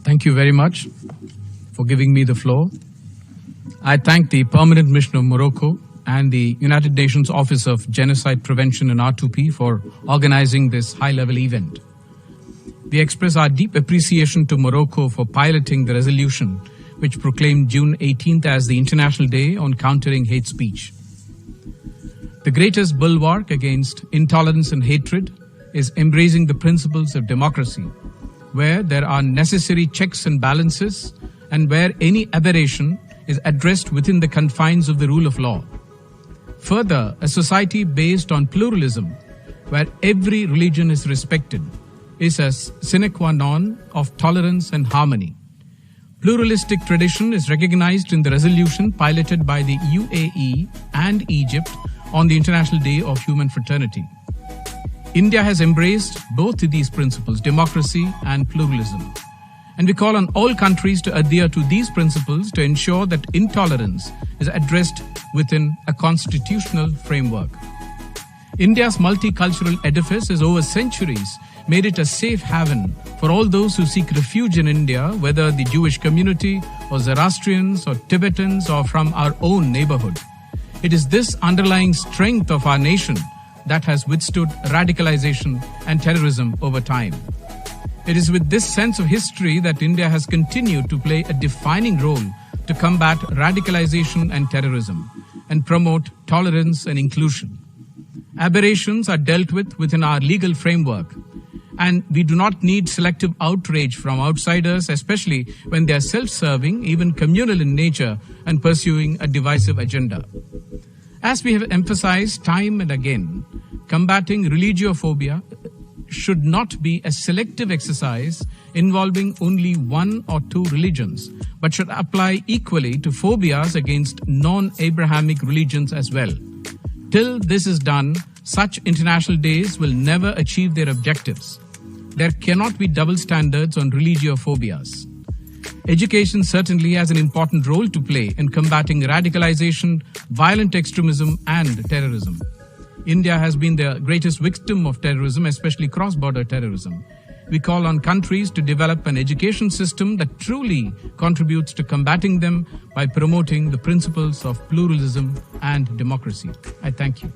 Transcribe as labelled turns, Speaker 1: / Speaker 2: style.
Speaker 1: Thank you very much for giving me the floor. I thank the Permanent Mission of Morocco and the United Nations Office of Genocide Prevention and R2P for organizing this high-level event. We express our deep appreciation to Morocco for piloting the resolution which proclaimed June 18th as the International Day on Countering Hate Speech. The greatest bulwark against intolerance and hatred is embracing the principles of democracy, where there are necessary checks and balances and where any aberration is addressed within the confines of the rule of law. Further, a society based on pluralism, where every religion is respected, is a sine qua non of tolerance and harmony. Pluralistic tradition is recognized in the resolution piloted by the UAE and Egypt on the International Day of Human Fraternity. India has embraced both these principles, democracy and pluralism. And we call on all countries to adhere to these principles to ensure that intolerance is addressed within a constitutional framework. India's multicultural edifice has over centuries made it a safe haven for all those who seek refuge in India, whether the Jewish community or Zoroastrians or Tibetans or from our own neighborhood. It is this underlying strength of our nation that has withstood radicalization and terrorism over time. It is with this sense of history that India has continued to play a defining role to combat radicalization and terrorism and promote tolerance and inclusion. Aberrations are dealt with within our legal framework, and we do not need selective outrage from outsiders, especially when they are self-serving, even communal in nature, and pursuing a divisive agenda. As we have emphasized time and again, combating religiophobia should not be a selective exercise involving only one or two religions, but should apply equally to phobias against non-Abrahamic religions as well. Till this is done, such international days will never achieve their objectives. There cannot be double standards on religiophobias. Education certainly has an important role to play in combating radicalization, violent extremism, and terrorism. India has been the greatest victim of terrorism, especially cross-border terrorism. We call on countries to develop an education system that truly contributes to combating them by promoting the principles of pluralism and democracy. I thank you.